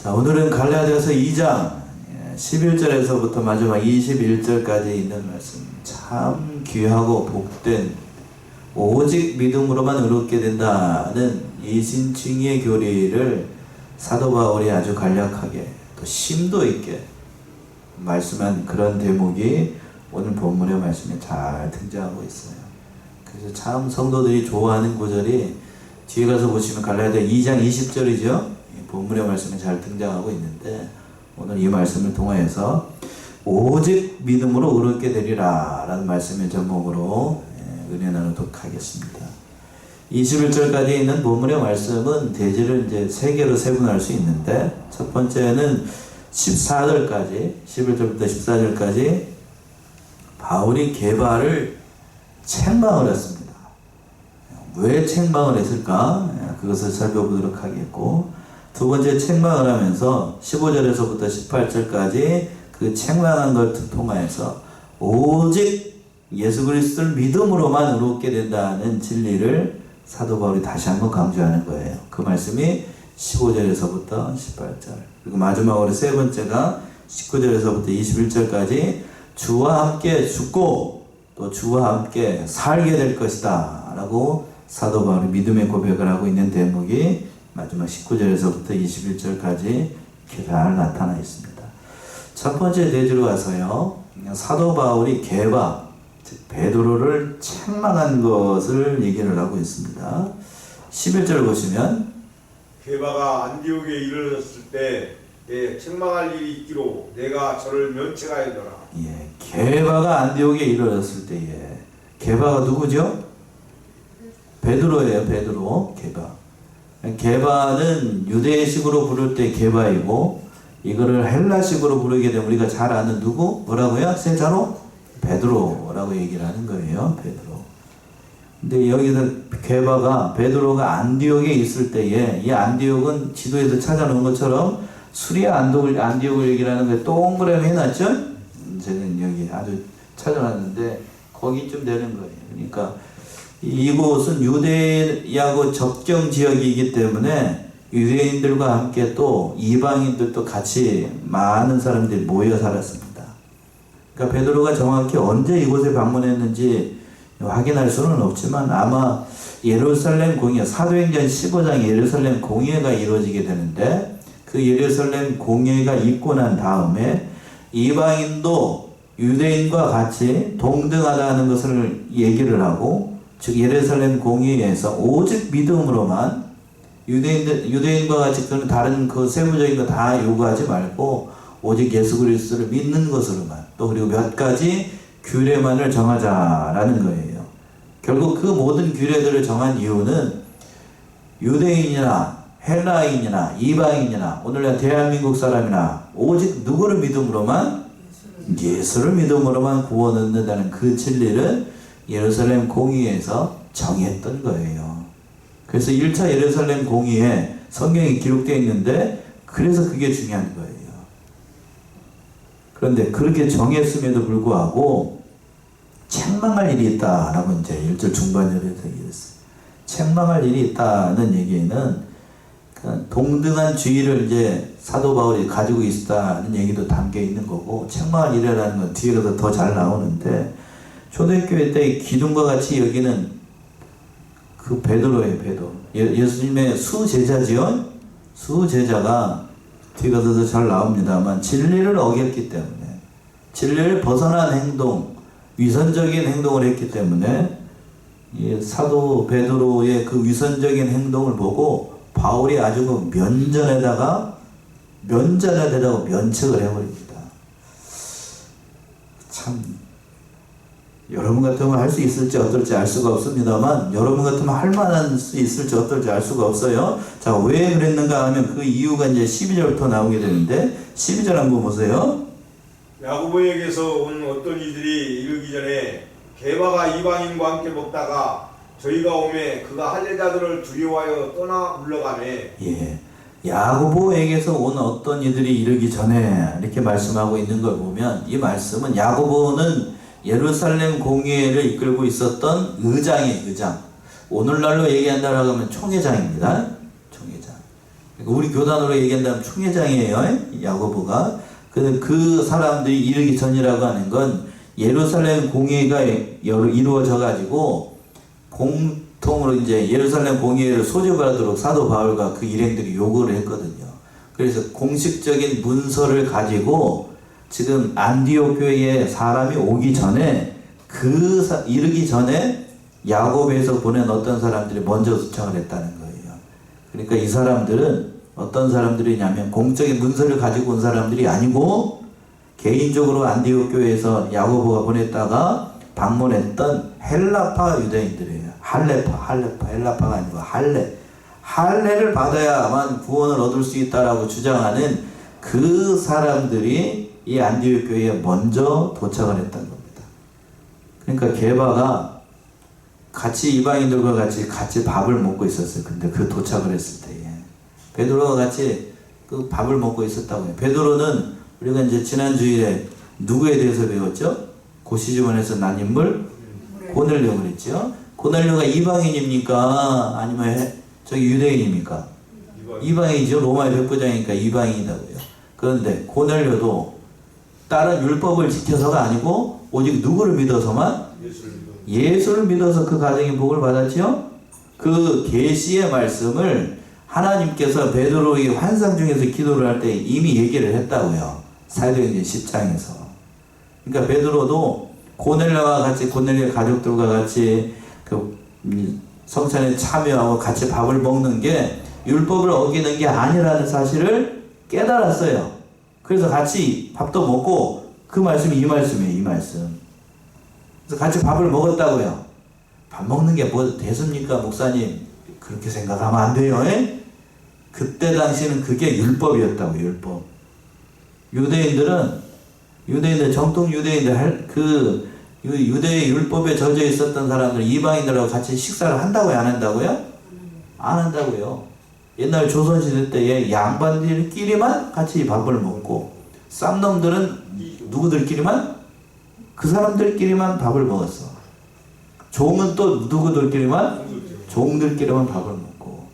자, 오늘은 갈라디아서 2장 11절에서부터 마지막 21절까지 있는 말씀, 참 귀하고 복된 오직 믿음으로만 의롭게 된다는 이 신칭의 교리를 사도 바울이 아주 간략하게 또 심도 있게 말씀한 그런 대목이 오늘 본문의 말씀에 잘 등장하고 있어요. 그래서 참 성도들이 좋아하는 구절이 뒤에 가서 보시면 갈라디아 2장 20절이죠. 본문의 말씀에 잘 등장하고 있는데, 오늘 이 말씀을 통하여서 오직 믿음으로 의롭게 되리라 라는 말씀의 제목으로 은혜 나누도록 하겠습니다. 21절까지 있는 본문의 말씀은 대지를 이제 세 개로 세분할 수 있는데, 첫 번째는 14절까지, 11절부터 14절까지 바울이 게바를 책망을 했습니다. 왜 책망을 했을까? 그것을 살펴보도록 하겠고, 두 번째 책망을 하면서 15절에서부터 18절까지 그 책망한 걸 통하여서 오직 예수 그리스도를 믿음으로만 의롭게 된다는 진리를 사도 바울이 다시 한번 강조하는 거예요. 그 말씀이 15절에서부터 18절, 그리고 마지막으로 세 번째가 19절에서부터 21절까지 주와 함께 죽고 또 주와 함께 살게 될 것이다 라고 사도 바울이 믿음의 고백을 하고 있는 대목이 마지막 19절에서부터 21절까지 이렇게 잘 나타나 있습니다. 첫 번째 대지로 가서요, 사도 바울이 게바, 즉 베드로를 책망한 것을 얘기를 하고 있습니다. 11절 보시면, 게바가 안디옥에 이르렀을 때 책망할 일이 있기로 내가 저를 면책하였더라. 게바가 안디옥에 이르렀을 때에, 게바가 누구죠? 베드로예요. 베드로, 게바. 게바는 유대식으로 부를 때 게바이고, 이거를 헬라식으로 부르게 되면 우리가 잘 아는 누구? 뭐라고요? 세자로? 베드로라고 얘기를 하는 거예요. 베드로. 근데 여기서 게바가, 베드로가 안디옥에 있을 때에, 이 안디옥은 지도에서 찾아놓은 것처럼 수리아 안디옥을 얘기를 하는 거에 동그라미 해놨죠? 제가 여기 아주 찾아놨는데 거기쯤 되는 거예요. 그러니까 이곳은 유대하고 접경 지역이기 때문에 유대인들과 함께 또 이방인들도 같이 많은 사람들이 모여 살았습니다. 그러니까 베드로가 정확히 언제 이곳에 방문했는지 확인할 수는 없지만, 아마 예루살렘 공회, 사도행전 15장에 예루살렘 공회가 이루어지게 되는데, 그 예루살렘 공회가 있고 난 다음에 이방인도 유대인과 같이 동등하다는 것을 얘기를 하고, 즉 예루살렘 공의회에서 오직 믿음으로만, 유대인과 같이 그런 다른 그 세부적인 거 다 요구하지 말고 오직 예수 그리스도를 믿는 것으로만, 또 그리고 몇 가지 규례만을 정하자라는 거예요. 결국 그 모든 규례들을 정한 이유는 유대인이나 헬라인이나 이방인이나 오늘날 대한민국 사람이나 오직 누구를 믿음으로만, 예수를 믿음으로만 구원 얻는다는 그 진리를 예루살렘 공의회에서 정했던 거예요. 그래서 1차 예루살렘 공의회 성경에 기록되어 있는데, 그래서 그게 중요한 거예요. 그런데 그렇게 정했음에도 불구하고 책망할 일이 있다라고 이제 1절 중반절에서 얘기했어요. 책망할 일이 있다는 얘기는 동등한 주의를 이제 사도 바울이 가지고 있다는 얘기도 담겨 있는 거고, 책망할 일이라는 건 뒤에 가서 더 잘 나오는데, 초대교회 때 기둥과 같이 여기는 그 베드로예요. 베드로. 예수님의 수제자지요. 수제자가 뒤에 가서 더 잘 나옵니다만, 진리를 어겼기 때문에, 진리를 벗어난 행동, 위선적인 행동을 했기 때문에, 사도 베드로의 그 위선적인 행동을 보고 바울이 아주 그 면전에다가 면책을 해버립니다. 참, 여러분 같으면 할 수 있을지 어떨지 알 수가 없습니다만, 여러분 같으면 할 만한 수 있을지 어떨지 알 수가 없어요. 자, 왜 그랬는가 하면 그 이유가 이제 12절부터 나오게 되는데, 12절 한번 보세요. 야고보에게서 온 어떤 이들이 이르기 전에 게바가 이방인과 함께 먹다가 저희가 오매 그가 할례자들을 두려워하여 떠나 물러가매. 야고보에게서 온 어떤 이들이 이르기 전에 이렇게 말씀하고 있는 걸 보면, 이 말씀은 야고보는 예루살렘 공회를 이끌고 있었던 의장이에요. 의장. 오늘날로 얘기한다고 하면 총회장입니다. 총회장. 우리 교단으로 얘기한다면 총회장이에요. 야고보가. 그 사람들이 이르기 전이라고 하는 건 예루살렘 공의가 이루어져 가지고 공통으로 이제 예루살렘 공의회를 소집하도록 사도 바울과 그 일행들이 요구를 했거든요. 그래서 공식적인 문서를 가지고 지금 안디옥 교회에 사람이 오기 전에 이르기 전에 야고보에서 보낸 어떤 사람들이 먼저 도착을 했다는 거예요. 그러니까 이 사람들은 어떤 사람들이냐면 공적인 문서를 가지고 온 사람들이 아니고 개인적으로 안디옥 교회에서 야고보가 보냈다가 방문했던 헬라파 유대인들이에요. 헬라파가 아니고 할례를 받아야만 구원을 얻을 수 있다라고 주장하는 그 사람들이 이 안디옥 교회에 먼저 도착을 했던 겁니다. 그러니까 게바가 같이 이방인들과 같이 밥을 먹고 있었어요. 근데 그 도착을 했을 때에 베드로가 같이 그 밥을 먹고 있었다고요. 베드로는 우리가 이제 지난 주일에 누구에 대해서 배웠죠? 고시즈본에서 난 인물 고넬료 그랬죠. 고넬료가 이방인입니까? 아니면 저기 유대인입니까? 이방인이죠. 로마의 백부장이니까 이방인이라고요. 그런데 고넬료도 다른 율법을 지켜서가 아니고 오직 누구를 믿어서만 예수를 믿어서 그 가정의 복을 받았죠. 그 계시의 말씀을 하나님께서 베드로에게 환상 중에서 기도를 할 때 이미 얘기를 했다고요. 사도행전 10장에서. 그러니까 베드로도 고넬료 가족들과 같이 그 성찬에 참여하고 같이 밥을 먹는 게 율법을 어기는 게 아니라는 사실을 깨달았어요. 그래서 같이 밥도 먹고 그 말씀이 이 말씀이에요. 이 말씀. 그래서 같이 밥을 먹었다고요. 밥 먹는 게 뭐 대수입니까 목사님? 그렇게 생각하면 안 돼요. 그때 당시는 그게 율법이었다고. 율법. 유대인들 정통 유대인들 유대의 율법에 젖어 있었던 사람들 이방인들하고 같이 식사를 한다고요? 안 한다고요? 안 한다고요. 옛날 조선시대 때에 양반들끼리만 같이 밥을 먹고 쌍놈들은 누구들끼리만? 그 사람들끼리만 밥을 먹었어. 종은 또 누구들끼리만? 종들끼리만 밥을 먹고.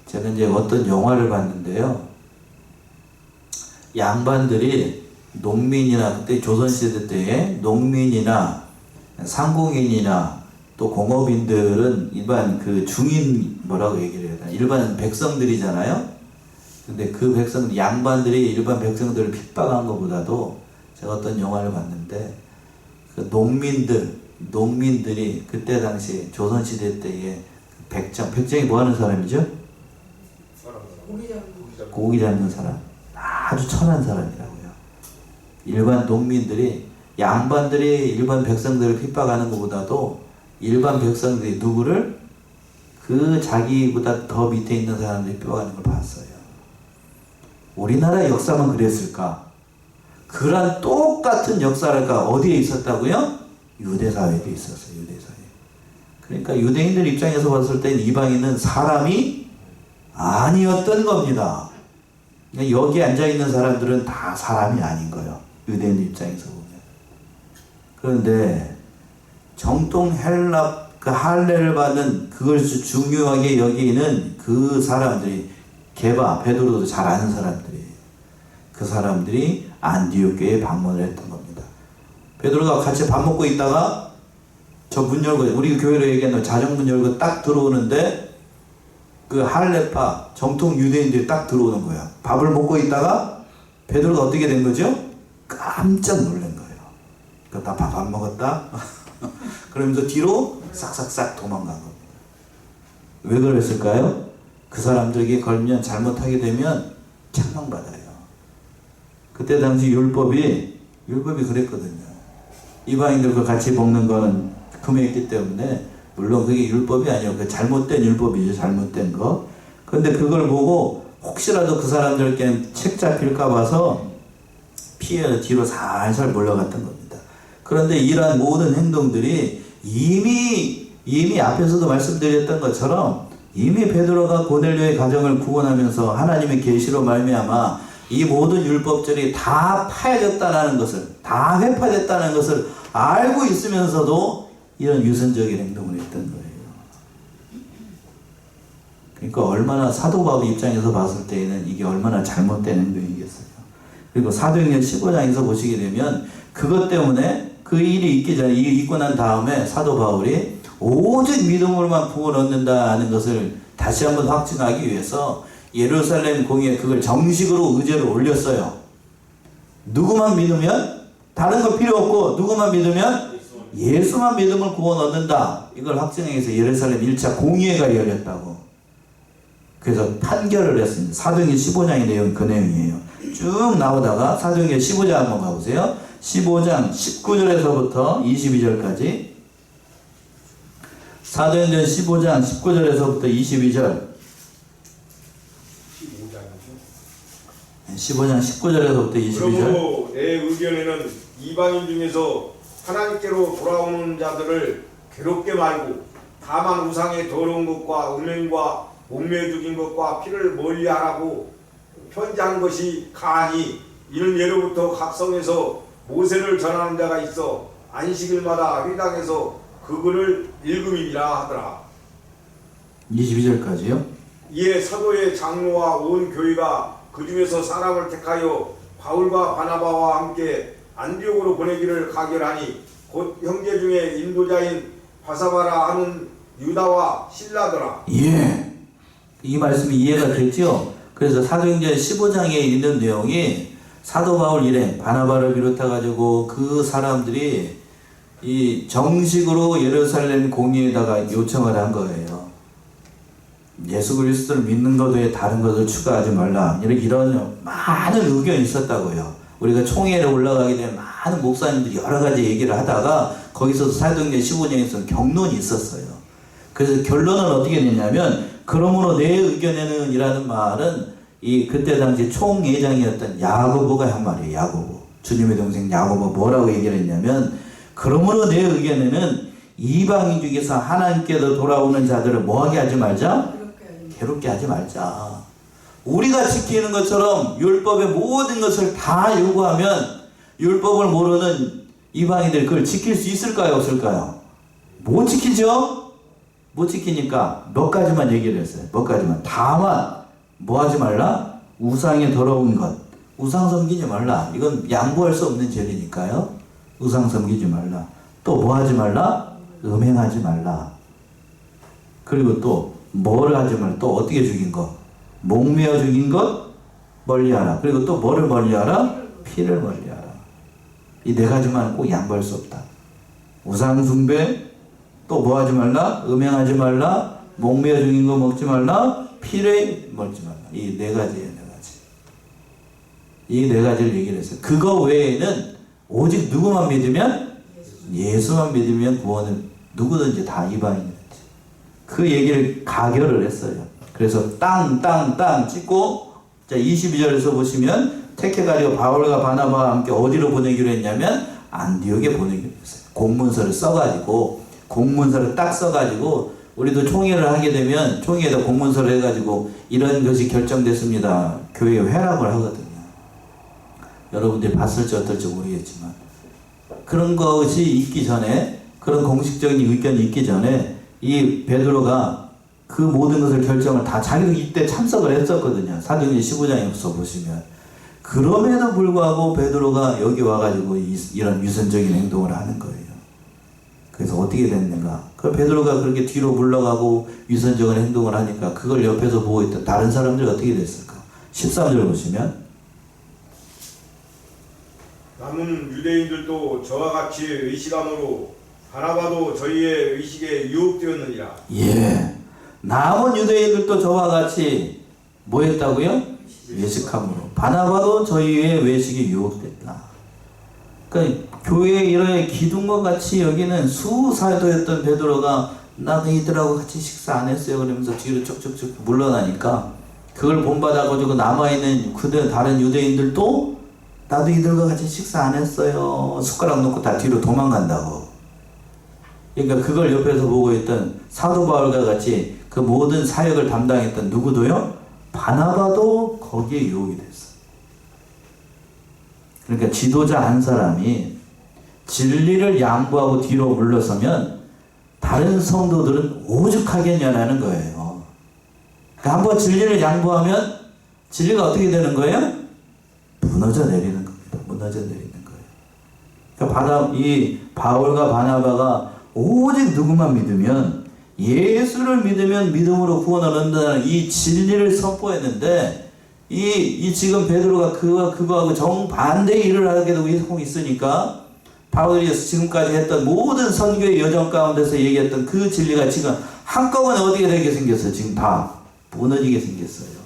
제가 이제 어떤 영화를 봤는데요. 양반들이 농민이나 그때 조선시대 때에 농민이나 상공인이나 또 공업인들은 일반 그 중인 뭐라고 얘기를 해야 되나 일반 백성들이잖아요. 근데 그 양반들이 일반 백성들을 핍박한 것보다도 제가 어떤 영화를 봤는데 그 농민들이 그때 당시 조선시대 때에 백정이 뭐 하는 사람이죠? 고기 잡는 사람. 아주 천한 사람이라고요. 일반 농민들이 양반들이 일반 백성들을 핍박하는 것보다도 일반 백성들이 누구를 그 자기보다 더 밑에 있는 사람들이 핍박하는 걸 봤어요. 우리나라 역사만 그랬을까? 그런 똑같은 역사가 어디에 있었다고요? 유대사회도 있었어요. 유대사회. 그러니까 유대인들 입장에서 봤을 땐 이방인은 사람이 아니었던 겁니다. 여기 앉아있는 사람들은 다 사람이 아닌 거예요. 유대인 입장에서 보면. 그런데 정통 할례를 받는 그걸 중요하게 여기는 그 사람들이 베드로도 잘 아는 사람들이에요. 그 사람들이 안디옥 교회에 방문을 했던 겁니다. 베드로가 같이 밥 먹고 있다가 저 문 열고 우리 교회로 얘기하는 자정문 열고 딱 들어오는데 그 할례파 정통 유대인들이 딱 들어오는 거야. 밥을 먹고 있다가 베드로가 어떻게 된 거죠? 깜짝 놀란 거예요. 나 밥 안 먹었다? 그러면서 뒤로 싹싹싹 도망간 겁니다. 왜 그랬을까요? 그 사람들에게 걸면 잘못하게 되면 책망받아요. 그때 당시 율법이 그랬거든요. 이방인들과 같이 먹는 거는 금했기 때문에 물론 그게 율법이 아니에요. 그 잘못된 율법이죠. 잘못된 거. 그런데 그걸 보고 혹시라도 그 사람들께 책 잡힐까 봐서 피해 뒤로 살살 물러갔던 겁니다. 그런데 이러한 모든 행동들이 이미 앞에서도 말씀드렸던 것처럼 이미 베드로가 고넬료의 가정을 구원하면서 하나님의 계시로 말미암아 이 모든 율법들이 다 파해졌다는 것을, 다 회파됐다는 것을 알고 있으면서도 이런 유선적인 행동을 했던 거예요. 그러니까 얼마나 사도 바울 입장에서 봤을 때에는 이게 얼마나 잘못된 행동이겠어요. 그리고 사도행전 15장에서 보시게 되면 그것 때문에 그 일이 있기 전에 있고 난 다음에 사도 바울이 오직 믿음으로만 구원 얻는다는 것을 다시 한번 확증하기 위해서 예루살렘 공의에 그걸 정식으로 의제를 올렸어요. 누구만 믿으면 다른 거 필요 없고 누구만 믿으면 예수만 믿으면 구원 얻는다. 이걸 확증하기 위해서 예루살렘 1차 공의회가 열렸다고. 그래서 판결을 했습니다. 사도행전 15장의 내용이 그 내용이에요. 쭉 나오다가 사도행전 15장 한번 가보세요. 15장 19절에서부터 22절까지. 사도행전 15장 19절에서부터 22절. 15장 19절에서부터 22절. 그러므로 내 의견에는 이방인 중에서 하나님께로 돌아오는 자들을 괴롭게 말고 다만 우상의 더러운 것과 음행과 목매 죽인 것과 피를 멀리하라고 편지한 것이 가하니 이는 예로부터 각 성에서 모세를 전하는 자가 있어 안식일마다 회당에서 그 글을 읽음이라 하더라. 22절까지요. 이에 사도의 장로와 온 교회가 그 중에서 사람을 택하여 바울과 바나바와 함께 안디옥으로 보내기를 가결하니 곧 형제 중에 인도자인 바사바라 하는 유다와 실라더라. 예. 이 말씀이 이해가 됐죠? 그래서 사도행전 15장에 있는 내용이 사도 바울 일행 바나바를 비롯해가지고 그 사람들이 이 정식으로 예루살렘 공의에다가 요청을 한 거예요. 예수 그리스도를 믿는 것 외에 다른 것을 추가하지 말라. 이런 많은 의견이 있었다고요. 우리가 총회에 올라가게 되면 많은 목사님들이 여러 가지 얘기를 하다가 거기서도 사도행전 15장에서 경론이 있었어요. 그래서 결론은 어떻게 됐냐면 그러므로 내 의견에는 이라는 말은 이 그때 당시 총회장이었던 야고보가 한 말이에요. 야고보. 주님의 동생 야고보 뭐라고 얘기를 했냐면 그러므로 내 의견에는 이방인 중에서 하나님께로 돌아오는 자들을 뭐하게 하지 말자? 괴롭게 하지 말자. 우리가 지키는 것처럼 율법의 모든 것을 다 요구하면 율법을 모르는 이방인들 그걸 지킬 수 있을까요? 없을까요? 못 지키죠? 못 지키니까 몇 가지만 얘기를 했어요. 몇 가지만. 다만 뭐 하지 말라? 우상에 더러운 것. 우상 섬기지 말라. 이건 양보할 수 없는 죄니까요. 우상 섬기지 말라. 또 뭐 하지 말라? 음행하지 말라. 그리고 또 뭐를 하지 말라. 또 어떻게 죽인 것? 목매어 죽인 것 멀리하라. 그리고 또 뭐를 멀리하라? 피를 멀리하라. 이 네 가지만 꼭 양보할 수 없다. 우상 숭배, 또 뭐 하지 말라? 음행하지 말라. 목매어 죽인 거 먹지 말라. 피를 먹지 말라. 이 네 가지예요, 네 가지. 이 네 가지를 얘기를 했어요. 그거 외에는 오직 누구만 믿으면? 예수만 믿으면 구원은 누구든지 다 이방인이지. 그 얘기를 가결을 했어요. 그래서 땅 찍고, 자, 22절에서 보시면, 택해가지고 바울과 바나바와 함께 어디로 보내기로 했냐면, 안디옥에 보내기로 했어요. 공문서를 써가지고, 공문서를 딱 써가지고, 우리도 총회를 하게 되면, 총회에다 공문서를 해가지고, 이런 것이 결정됐습니다. 교회 회랍을 하거든요. 여러분들이 봤을지 어떨지 모르겠지만, 그런 것이 있기 전에, 그런 공식적인 의견이 있기 전에, 이 베드로가 그 모든 것을 결정을 다 자기도 이때 참석을 했었거든요. 사도행전 15장에서 보시면. 그럼에도 불구하고 베드로가 여기 와가지고 이런 유선적인 행동을 하는 거예요. 그래서 어떻게 됐는가? 그 베드로가 그렇게 뒤로 물러가고 유선적인 행동을 하니까 그걸 옆에서 보고 있던 다른 사람들이 어떻게 됐을까? 13절 보시면 남은 유대인들도 저와 같이 의식함으로 바나바도 저희의 의식에 유혹되었느니라. 예. 남은 유대인들도 저와 같이 뭐 했다고요? 외식함으로. 바나바도 저희의 외식에 유혹됐다. 그러니까 교회에 이런 기둥과 같이 여기는 수사도였던 베드로가 나 너희들하고 같이 식사 안 했어요. 그러면서 뒤로 쩍쩍쩍 물러나니까 그걸 본받아가지고 남아있는 그들 다른 유대인들도 나도 이들과 같이 식사 안 했어요. 숟가락 놓고 다 뒤로 도망간다고. 그러니까 그걸 옆에서 보고 있던 사도 바울과 같이 그 모든 사역을 담당했던 누구도요? 바나바도 거기에 유혹이 됐어. 그러니까 지도자 한 사람이 진리를 양보하고 뒤로 물러서면 다른 성도들은 오죽하겠냐라는 거예요. 그러니까 한번 진리를 양보하면 진리가 어떻게 되는 거예요? 무너져 내리는 겁니다. 무너져 내리는 거예요. 그러니까 이 바울과 바나바가 오직 누구만 믿으면, 예수를 믿으면 믿음으로 구원을 얻는다는 이 진리를 선포했는데, 이 지금 베드로가 그거하고 정반대의 일을 하게 되고 있으니까, 바울이 지금까지 했던 모든 선교의 여정 가운데서 얘기했던 그 진리가 지금 한꺼번에 어떻게 되게 생겼어요? 지금 다 무너지게 생겼어요.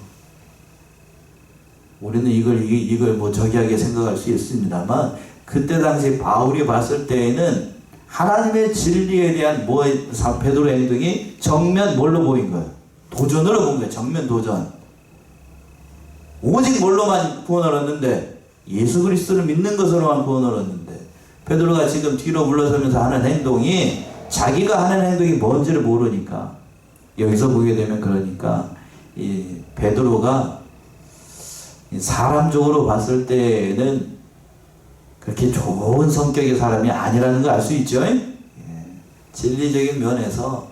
우리는 이걸 뭐 저기하게 생각할 수 있습니다만, 그때 당시 바울이 봤을 때에는 하나님의 진리에 대한 베드로의 행동이 정면 뭘로 보인 거예요? 도전으로 본 거예요. 정면 도전. 오직 뭘로만 구원을 얻는데, 예수 그리스도를 믿는 것으로만 구원을 얻는데, 베드로가 지금 뒤로 물러서면서 하는 행동이, 자기가 하는 행동이 뭔지를 모르니까, 여기서 보게 되면, 그러니까 이 베드로가 사람적으로 봤을 때는 그렇게 좋은 성격의 사람이 아니라는 걸 알 수 있죠. 진리적인 면에서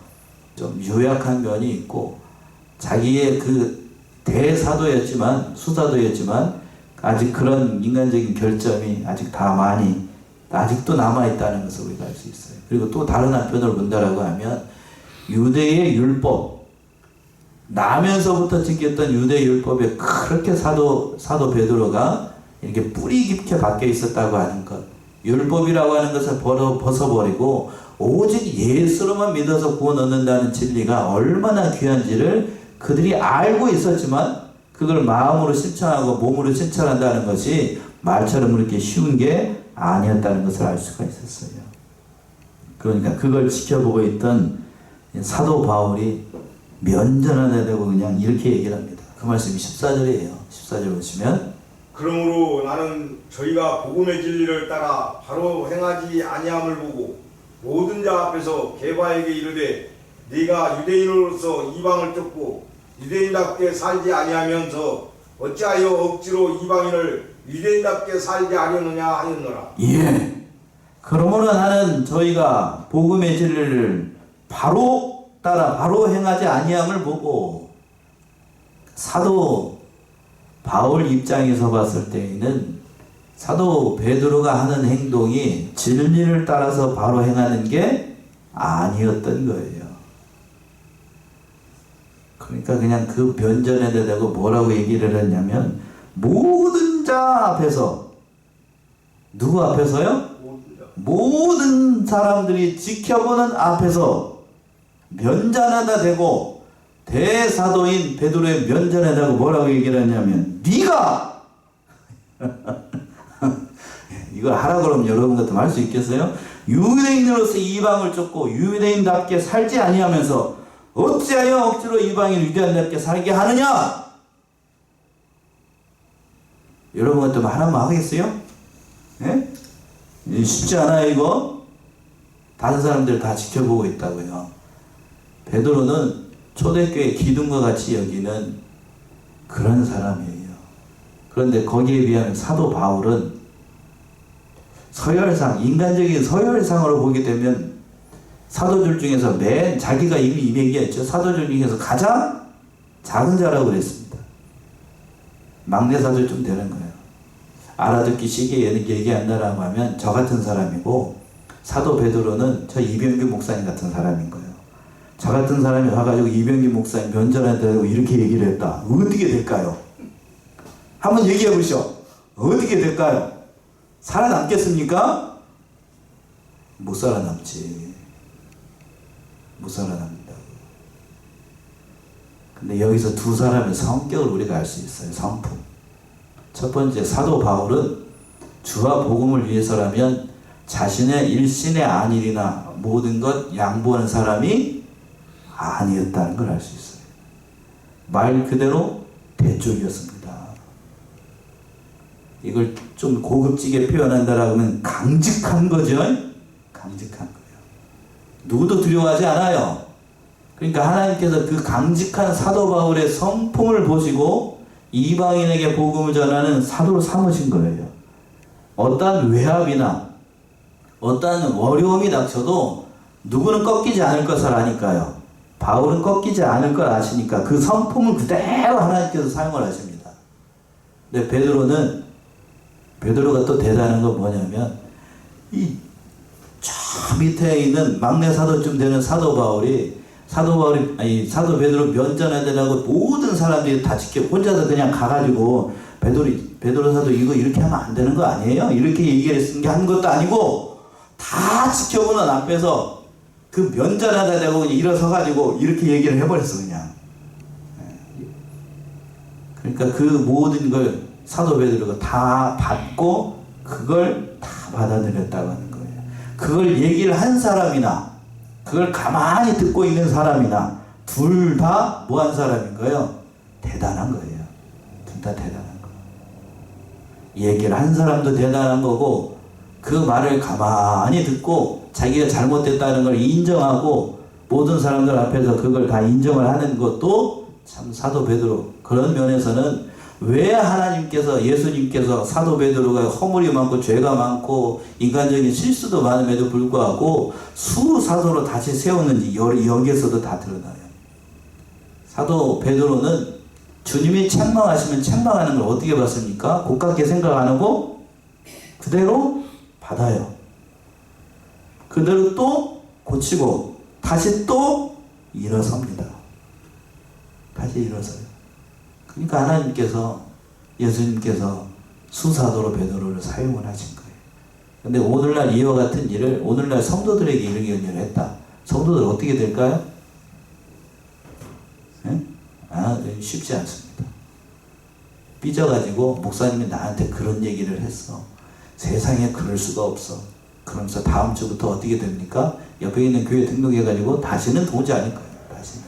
좀 유약한 면이 있고, 자기의 그 대사도였지만, 수사도였지만, 아직 그런 인간적인 결점이 아직 아직도 남아있다는 것을 우리가 알 수 있어요. 그리고 또 다른 한편으로 본다라고 하면, 유대의 율법, 나면서부터 지켰던 유대 율법에 그렇게 사도 베드로가 이렇게 뿌리 깊게 박혀 있었다고 하는 것, 율법이라고 하는 것을 벗어버리고 오직 예수로만 믿어서 구원 얻는다는 진리가 얼마나 귀한지를 그들이 알고 있었지만, 그걸 마음으로 실천하고 몸으로 실천한다는 것이 말처럼 그렇게 쉬운 게 아니었다는 것을 알 수가 있었어요. 그러니까 그걸 지켜보고 있던 사도 바울이 면전하게 되고 그냥 이렇게 얘기를 합니다. 그 말씀이 14절이에요. 14절 보시면, 그러므로 나는 저희가 복음의 진리를 따라 바로 행하지 아니함을 보고 모든 자 앞에서 게바에게 이르되, 네가 유대인으로서 이방을 쫓고 유대인답게 살지 아니하면서 어찌하여 억지로 이방인을 유대인답게 살게 하려느냐 하였노라. 예. 그러므로 나는 저희가 복음의 진리를 바로 따라 바로 행하지 아니함을 보고, 사도 바울 입장에서 봤을 때에는 사도 베드로가 하는 행동이 진리를 따라서 바로 행하는 게 아니었던 거예요. 그러니까 그냥 그 변전에 대고 뭐라고 얘기를 했냐면, 모든 자 앞에서, 누구 앞에서요? 모든 사람들이 지켜보는 앞에서 면전에다 대고, 대사도인 베드로의 면전에 대고 뭐라고 얘기를 했냐면, 네가 이걸 하라 그러면 여러분 같으면 할 수 있겠어요? 유대인으로서 이방을 쫓고 유대인답게 살지 아니하면서 어찌하여 억지로 이방인 유대인답게 살게 하느냐? 여러분 같으면 하나만 하겠어요? 예? 쉽지 않아요 이거? 다른 사람들 다 지켜보고 있다고요. 베드로는 초대교회 기둥과 같이 여기는 그런 사람이에요. 그런데 거기에 비하면 사도 바울은 서열상, 인간적인 서열상으로 보게 되면 사도들 중에서 자기가 이미 얘기했죠. 사도들 중에서 가장 작은 자라고 그랬습니다. 막내 사도쯤 되는 거예요. 알아듣기 쉽게 얘기한다라고 하면 저 같은 사람이고, 사도 베드로는 저 이병규 목사님 같은 사람인 거예요. 저 같은 사람이 와가지고 이병규 목사님 면전에 대고 이렇게 얘기를 했다. 어떻게 될까요? 한번 얘기해 보시죠. 어떻게 될까요? 살아남겠습니까? 못 살아남지. 못 살아납니다. 근데 여기서 두 사람의 성격을 우리가 알 수 있어요. 성품. 첫 번째, 사도 바울은 주와 복음을 위해서라면 자신의 일신의 안일이나 모든 것 양보하는 사람이 아니었다는 걸 알 수 있어요. 말 그대로 대쪽이었습니다. 이걸 좀 고급지게 표현한다라고 하면 강직한 거죠. 강직한 거예요. 누구도 두려워하지 않아요. 그러니까 하나님께서 그 강직한 사도 바울의 성품을 보시고 이방인에게 복음을 전하는 사도로 삼으신 거예요. 어떠한 외압이나 어떠한 어려움이 닥쳐도 누구는 꺾이지 않을 것을 아니까요. 바울은 꺾이지 않을 걸 아시니까 그 성품을 그대로 하나님께서 사용을 하십니다. 근데 베드로가 또 대단한 건 뭐냐면 저 밑에 있는 막내 사도쯤 되는 사도 베드로 면전하려고 모든 사람들이 다 혼자서 그냥 가가지고 베드로 사도 이거 이렇게 하면 안 되는 거 아니에요? 이렇게 얘기를 한 것도 아니고 다 지켜보는 앞에서 그 면전하다 대고 그냥 일어서가지고 이렇게 얘기를 해버렸어 그냥. 그러니까 그 모든 걸 사도 베드로가 다 받고 그걸 다 받아들였다고 하는 거예요. 그걸 얘기를 한 사람이나 그걸 가만히 듣고 있는 사람이나 둘 다 뭐 한 사람인가요? 대단한 거예요. 둘 다 대단한 거. 얘기를 한 사람도 대단한 거고 그 말을 가만히 듣고 자기가 잘못됐다는 걸 인정하고 모든 사람들 앞에서 그걸 다 인정을 하는 것도 참 사도 베드로. 그런 면에서는 왜 하나님께서 예수님께서 사도 베드로가 허물이 많고 죄가 많고 인간적인 실수도 많음에도 불구하고 수사도로 다시 세웠는지 여기에서도 다 드러나요. 사도 베드로는 주님이 책망하시면 책망하는 걸 어떻게 받습니까? 고깝게 생각 안 하고 그대로 받아요. 그대로 또 고치고 다시 또 일어섭니다. 다시 일어서요. 그러니까 하나님께서 예수님께서 수사도로 베드로를 사용을 하신 거예요. 근데 오늘날 이와 같은 일을 오늘날 성도들에게 이렇게 연결을 했다. 성도들 어떻게 될까요? 쉽지 않습니다. 삐져가지고 목사님이 나한테 그런 얘기를 했어. 세상에 그럴 수가 없어. 그러면서 다음 주부터 어떻게 됩니까? 옆에 있는 교회 등록해가지고 다시는 오지 않을 거예요. 다시는.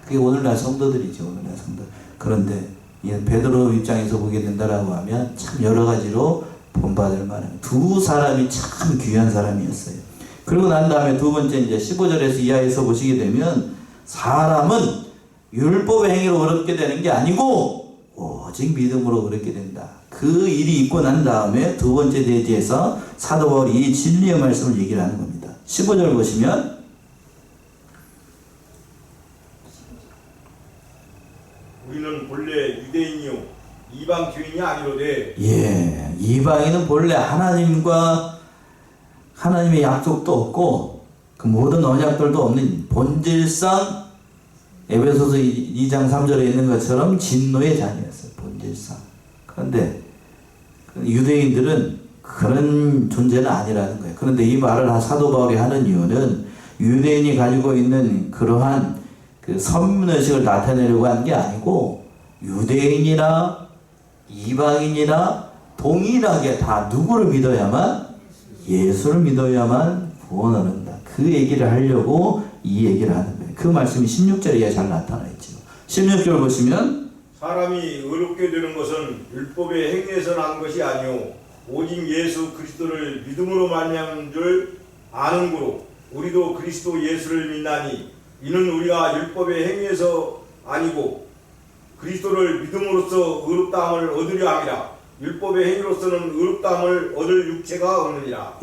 그게 오늘날 성도들이죠. 오늘날 성도. 그런데 베드로 입장에서 보게 된다라고 하면 참 여러 가지로 본받을 만한 두 사람이 참 귀한 사람이었어요. 그리고 난 다음에 두 번째 이제 15절에서 이하에서 보시게 되면 사람은 율법의 행위로 어렵게 되는 게 아니고 오직 믿음으로 어렵게 된다. 그 일이 있고 난 다음에 두 번째 대지에서 사도 바울이 이 진리의 말씀을 얘기를 하는 겁니다. 15절 보시면 우리는 본래 유대인이요 이방 주인이 아니로되 이방인은 본래 하나님의 약속도 없고 그 모든 언약들도 없는 본질상 에베소서 2장 3절에 있는 것처럼 진노의 자녀였어요. 본질상. 그런데 유대인들은 그런 존재는 아니라는 거예요. 그런데 이 말을 사도 바울이 하는 이유는 유대인이 가지고 있는 그러한 그 선민의식을 나타내려고 하는 게 아니고 유대인이나 이방인이나 동일하게 다 누구를 믿어야만? 예수를 믿어야만 구원을 얻는다. 그 얘기를 하려고 이 얘기를 하는 거예요. 그 말씀이 16절에 잘 나타나 있죠. 16절 보시면 사람이 의롭게 되는 것은 율법의 행위에서 난 것이 아니요 오직 예수 그리스도를 믿음으로 말미암은 줄 아는 고로 우리도 그리스도 예수를 믿나니 이는 우리가 율법의 행위에서 아니고 그리스도를 믿음으로써 의롭다함을 얻으려 함이라. 율법의 행위로서는 의롭다함을 얻을 육체가 없느니라.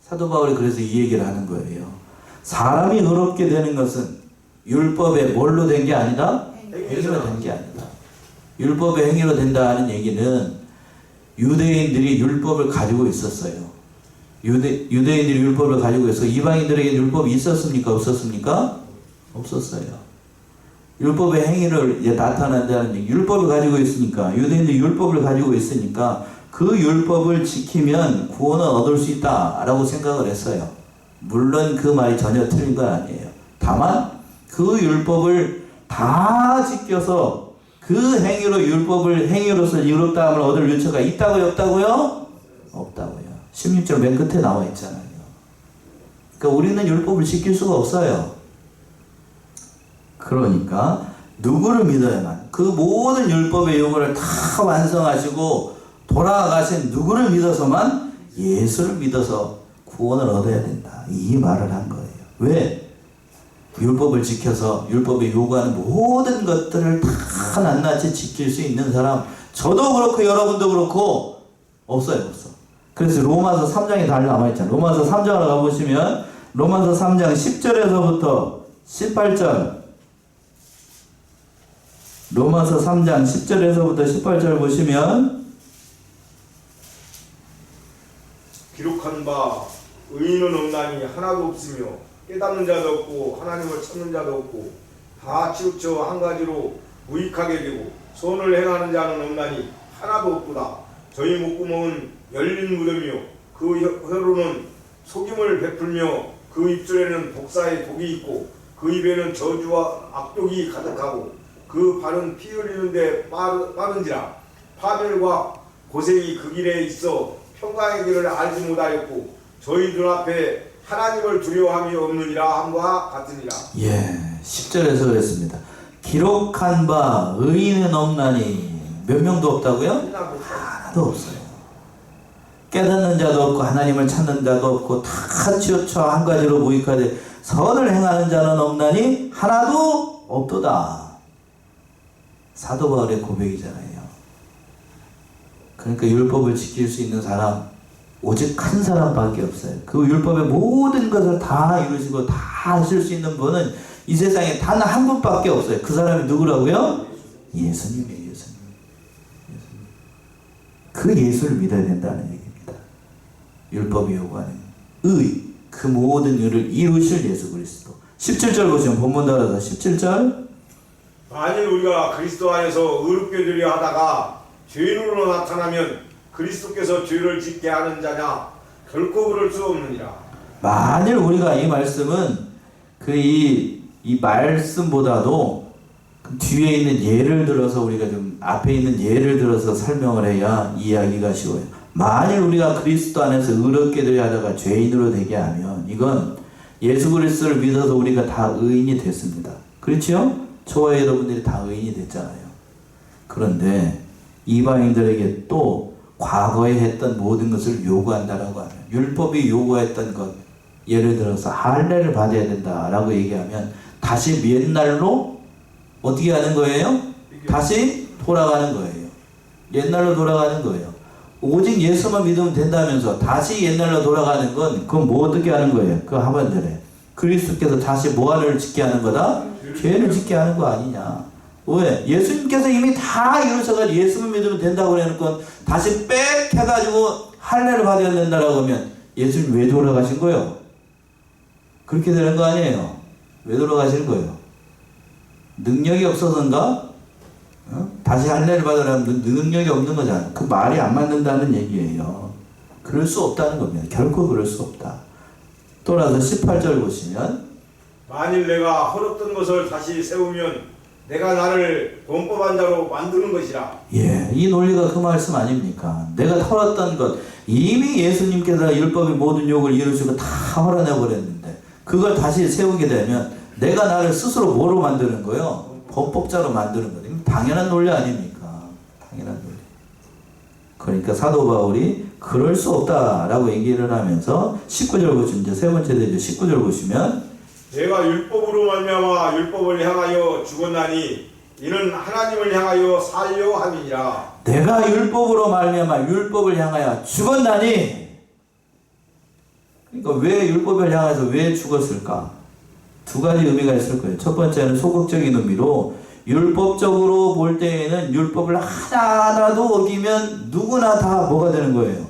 사도 바울이 그래서 이 얘기를 하는 거예요. 사람이 의롭게 되는 것은 율법의 뭘로 된 게 아니다? 행위로 된 게 아니다. 율법의 행위로 된다는 얘기는 유대인들이 율법을 가지고 있었어요. 유대인들이 율법을 가지고 있어. 이방인들에게 율법이 있었습니까? 없었습니까? 없었어요. 율법의 행위를 나타낸다는 얘기. 율법을 가지고 있으니까 유대인들이 율법을 가지고 있으니까 그 율법을 지키면 구원을 얻을 수 있다라고 생각을 했어요. 물론 그 말이 전혀 틀린 건 아니에요. 다만 그 율법을 다 지켜서 그 행위로서 의롭다함을 얻을 유처가 있다고요? 없다고요? 없다고요. 16절 맨 끝에 나와 있잖아요. 그러니까 우리는 율법을 지킬 수가 없어요. 그러니까 누구를 믿어야만 그 모든 율법의 요구를 다 완성하시고 돌아가신 누구를 믿어서만 예수를 믿어서 구원을 얻어야 된다. 이 말을 한 거예요. 왜? 율법을 지켜서 율법에 요구하는 모든 것들을 다 낱낱이 지킬 수 있는 사람 저도 그렇고 여러분도 그렇고 없어요. 없어. 그래서 로마서 3장에 다 남아있잖아요. 로마서 3장을 가보시면 로마서 3장 10절에서부터 18절 로마서 3장 10절에서부터 18절 보시면 기록한 바 의인은 없나니 하나도 없으며 깨닫는 자도 없고 하나님을 찾는 자도 없고 다 치우쳐 한 가지로 무익하게 되고 선을 행하는 자는 없나니 하나도 없구나. 저희 목구멍은 열린 무덤이요 그 혀로는 속임을 베풀며 그 입술에는 독사의 독이 있고 그 입에는 저주와 악독이 가득하고 그 발은 피 흘리는데 빠른지라. 파멸과 고생이 그 길에 있어 평강의 길을 알지 못하였고 저희 눈앞에 하나님을 두려워함이 없느니라 함과 같으니라. 예, 10절에서 그랬습니다. 기록한 바 의인은 없나니 몇 명도 없다고요? 하나도 없어요. 깨닫는 자도 없고 하나님을 찾는 자도 없고 다 치우쳐 한 가지로 무익하되 선을 행하는 자는 없나니 하나도 없도다. 사도 바울의 고백이잖아요. 그러니까 율법을 지킬 수 있는 사람 오직 한 사람밖에 없어요. 그 율법의 모든 것을 다 이루시고 다 하실 수 있는 분은 이 세상에 단 한 분밖에 없어요. 그 사람이 누구라고요? 예수님이에요. 예수님. 그 예수를 믿어야 된다는 얘기입니다. 율법이 요구하는 의, 그 모든 의를 이루실 예수 그리스도. 17절 보시면 본문 따라서 17절 만일 우리가 그리스도 안에서 의롭게 되려 하다가 죄인으로 나타나면 그리스도께서 죄를 짓게 하는 자냐 결코 그럴 수 없느니라. 만일 우리가 이 말씀은 이 말씀보다도 그 뒤에 있는 예를 들어서 우리가 좀 앞에 있는 예를 들어서 설명을 해야 이해하기가 쉬워요. 만일 우리가 그리스도 안에서 의롭게 되려 하다가 죄인으로 되게 하면 이건 예수 그리스도를 믿어서 우리가 다 의인이 됐습니다. 그렇죠? 저와 여러분들이 다 의인이 됐잖아요. 그런데 이방인들에게 또 과거에 했던 모든 것을 요구한다라고 하면 율법이 요구했던 것 예를 들어서 할례를 받아야 된다라고 얘기하면 다시 옛날로 어떻게 하는 거예요? 다시 돌아가는 거예요. 옛날로 돌아가는 거예요. 오직 예수만 믿으면 된다면서 다시 옛날로 돌아가는 건 그건 뭐 어떻게 하는 거예요? 그 하반절에 그리스도께서 다시 뭐를 짓게 하는 거다? 죄를 짓게 하는 거 아니냐. 왜? 예수님께서 이미 다 이루셔가지고 예수만 믿으면 된다고 그러는 건 다시 빽 해가지고 할례를 받아야 된다라고 하면 예수님 왜 돌아가신 거예요? 그렇게 되는 거 아니에요. 왜 돌아가시는 거예요? 능력이 없어서인가? 다시 할례를 받으려면 능력이 없는 거잖아. 그 말이 안 맞는다는 얘기예요. 그럴 수 없다는 겁니다. 결코 그럴 수 없다. 또라서 18절 보시면 만일 내가 헐었던 것을 다시 세우면 내가 나를 범법한 자로 만드는 것이라. 예, 이 논리가 그 말씀 아닙니까? 내가 털었던 것 이미 예수님께서 율법의 모든 욕을 이루시고 다 헐어내버렸는데 그걸 다시 세우게 되면 내가 나를 스스로 뭐로 만드는 거예요? 범법자로 만드는 거예요. 당연한 논리 아닙니까? 당연한 논리. 그러니까 사도 바울이 그럴 수 없다라고 얘기를 하면서 19절 보시면 이제 세 번째 되죠. 19절 보시면 내가 율법으로 말미암아 율법을 향하여 죽었나니 이는 하나님을 향하여 살려 함이니라. 내가 율법으로 말미암아 율법을 향하여 죽었나니. 그러니까 왜 율법을 향해서 왜 죽었을까? 두 가지 의미가 있을 거예요. 첫 번째는 소극적인 의미로 율법적으로 볼 때에는 율법을 하나도 어기면 누구나 다 뭐가 되는 거예요?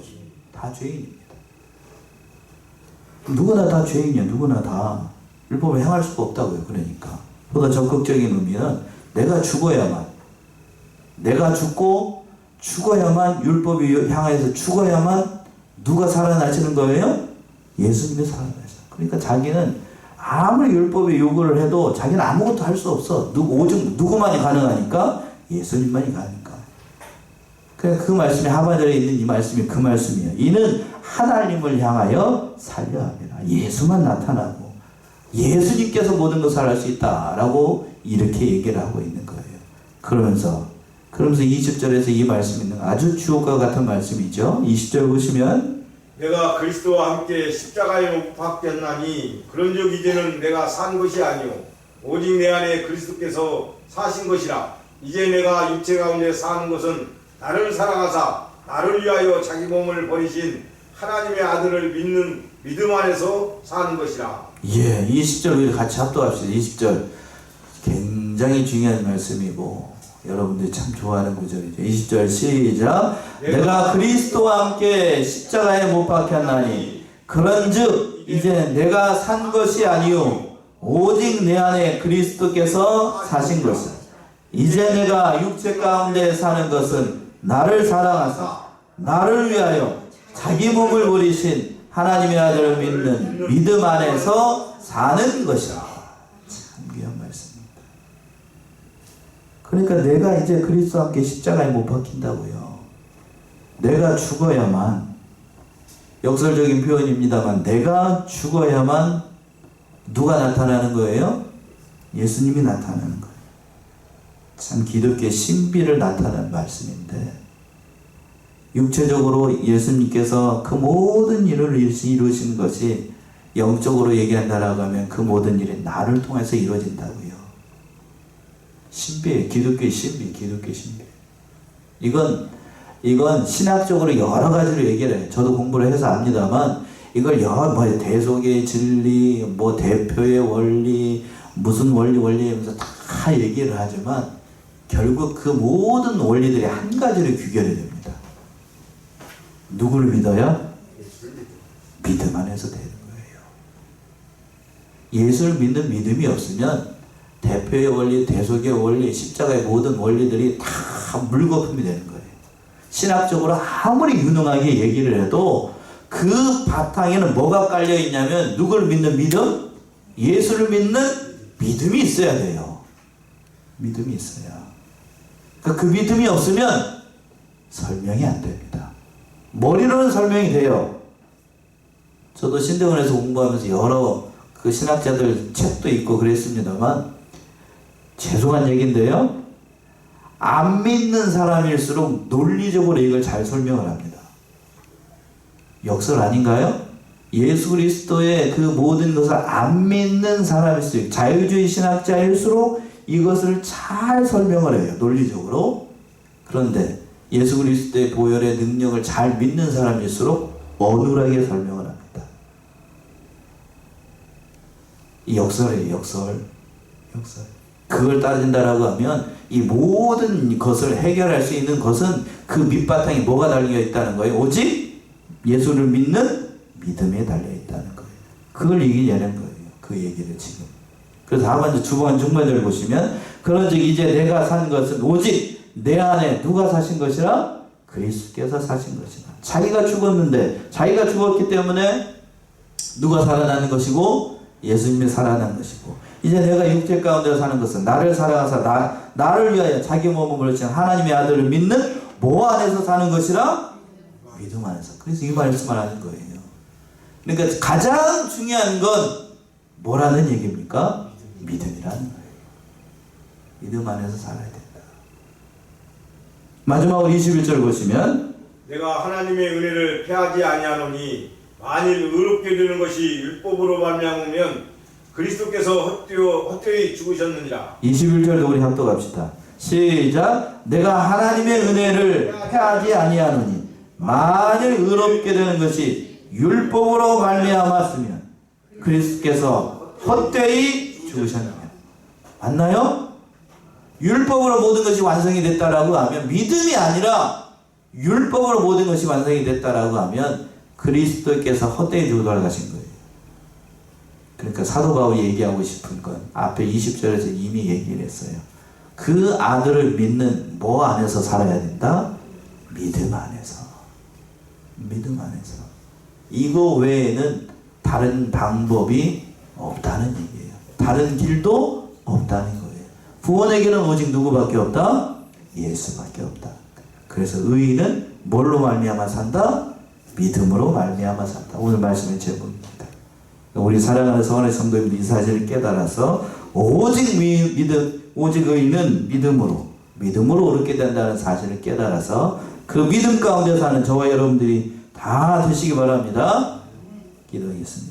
다 죄인입니다. 누구나 다 죄인이야. 누구나 다. 율법을 행할 수가 없다고요. 그러니까 보다 적극적인 의미는 내가 죽어야만, 내가 죽어야만 율법이 향해서 죽어야만 누가 살아나시는 거예요? 예수님이 살아나셔. 그러니까 자기는 아무리 율법의 요구를 해도 자기는 아무것도 할 수 없어. 오직 누구만이 가능하니까? 예수님만이 가능하니까. 그러니까 그 말씀이 하반절에 있는 이 말씀이 그 말씀이에요. 이는 하나님을 향하여 살려 합니다. 예수만 나타나고 예수님께서 모든 것을 할 수 있다라고 이렇게 얘기를 하고 있는 거예요. 그러면서 20절에서 이 말씀이 있는 아주 주옥과 같은 말씀이죠. 20절 보시면 내가 그리스도와 함께 십자가에 못 박혔나니 그런즉 이제는 내가 산 것이 아니요 오직 내 안에 그리스도께서 사신 것이라. 이제 내가 육체 가운데 사는 것은 나를 사랑하사 나를 위하여 자기 몸을 버리신 하나님의 아들을 믿는 믿음 안에서 사는 것이라. 예, 20절 우리 같이 합독합시다. 20절 굉장히 중요한 말씀이고 여러분들이 참 좋아하는 구절이죠. 20절 시작. 내가 그리스도와 함께 십자가에 못 박혔나니 그런즉 이제 내가 산 것이 아니요 오직 내 안에 그리스도께서 사신 것이다. 이제 내가 육체 가운데 사는 것은 나를 사랑하사 나를 위하여 자기 몸을 버리신 하나님의 아들을 믿는 믿음 안에서 사는 것이다. 참 귀한 말씀입니다. 그러니까 내가 이제 그리스도와 함께 십자가에 못 박힌다고요. 내가 죽어야만, 역설적인 표현입니다만 내가 죽어야만 누가 나타나는 거예요? 예수님이 나타나는 거예요. 참 기독교의 신비를 나타내는 말씀인데 육체적으로 예수님께서 그 모든 일을 이루신 것이 영적으로 얘기한다라고 하면 그 모든 일이 나를 통해서 이루어진다고요. 신비예요. 기독교의 신비, 기독교의 신비. 이건 신학적으로 여러 가지로 얘기를 해요. 저도 공부를 해서 압니다만 이걸 대속의 진리, 대표의 원리, 무슨 원리 하면서 다 얘기를 하지만 결국 그 모든 원리들이 한 가지로 귀결이 됩니다. 누구를 믿어야? 믿음 안에서 되는 거예요. 예수를 믿는 믿음이 없으면 대표의 원리, 대속의 원리, 십자가의 모든 원리들이 다 물거품이 되는 거예요. 신학적으로 아무리 유능하게 얘기를 해도 그 바탕에는 뭐가 깔려 있냐면 누구를 믿는 믿음? 예수를 믿는 믿음이 있어야 돼요. 믿음이 있어야. 그 믿음이 없으면 설명이 안 됩니다. 머리로는 설명이 돼요. 저도 신대원에서 공부하면서 여러 그 신학자들 책도 있고 그랬습니다만 죄송한 얘기인데요. 안 믿는 사람일수록 논리적으로 이걸 잘 설명을 합니다. 역설 아닌가요? 예수 그리스도의 그 모든 것을 안 믿는 사람일수록 자유주의 신학자일수록 이것을 잘 설명을 해요. 논리적으로. 그런데 예수 그리스도의 보혈의 능력을 잘 믿는 사람일수록 어눌하게 설명을 합니다. 이 역설이에요. 역설. 그걸 따진다라고 하면 이 모든 것을 해결할 수 있는 것은 그 밑바탕에 뭐가 달려 있다는 거예요? 오직 예수를 믿는 믿음에 달려 있다는 거예요. 그걸 얘기하는 거예요. 그 얘기를 지금. 그래서 하반절 중반절 보시면 그런즉 이제 내가 산 것은 오직 내 안에 누가 사신 것이라? 그리스도께서 사신 것이라. 자기가 죽었는데 자기가 죽었기 때문에 누가 살아나는 것이고 예수님이 살아난 것이고 이제 내가 육체 가운데 사는 것은 나를 사랑하사 나를 위하여 자기 몸을 버리신 하나님의 아들을 믿는 뭐 안에서 사는 것이라? 믿음 안에서. 그래서 이 말씀을 하는 거예요. 그러니까 가장 중요한 건 뭐라는 얘기입니까? 믿음이라는 거예요. 믿음 안에서 살아야 된다. 마지막으로 21절 보시면 내가 하나님의 은혜를 패하지 아니하노니 만일 의롭게 되는 것이 율법으로 말미암으면 그리스도께서 헛되이 죽으셨느니라. 21절도 우리 합독합시다. 시작. 내가 하나님의 은혜를 패하지 아니하노니 만일 의롭게 되는 것이 율법으로 말미암았으면 그리스도께서 헛되이 죽으셨느냐. 맞나요? 율법으로 모든 것이 완성이 됐다라고 하면 믿음이 아니라 율법으로 모든 것이 완성이 됐다라고 하면 그리스도께서 헛되이 죽어 돌아가신 거예요. 그러니까 사도 바울이 얘기하고 싶은 건 앞에 20절에서 이미 얘기를 했어요. 그 아들을 믿는 뭐 안에서 살아야 된다? 믿음 안에서. 믿음 안에서. 이거 외에는 다른 방법이 없다는 얘기예요. 다른 길도 없다는 거예요. 구원의 길은 오직 누구밖에 없다? 예수밖에 없다. 그래서 의인은 뭘로 말미암아 산다? 믿음으로 말미암아 산다. 오늘 말씀의 제목입니다. 우리 사랑하는 성원의 성도님들 이 사실을 깨달아서 오직 의인은 믿음으로 옳게 된다는 사실을 깨달아서 그 믿음 가운데 사는 저와 여러분들이 다 되시기 바랍니다. 기도하겠습니다.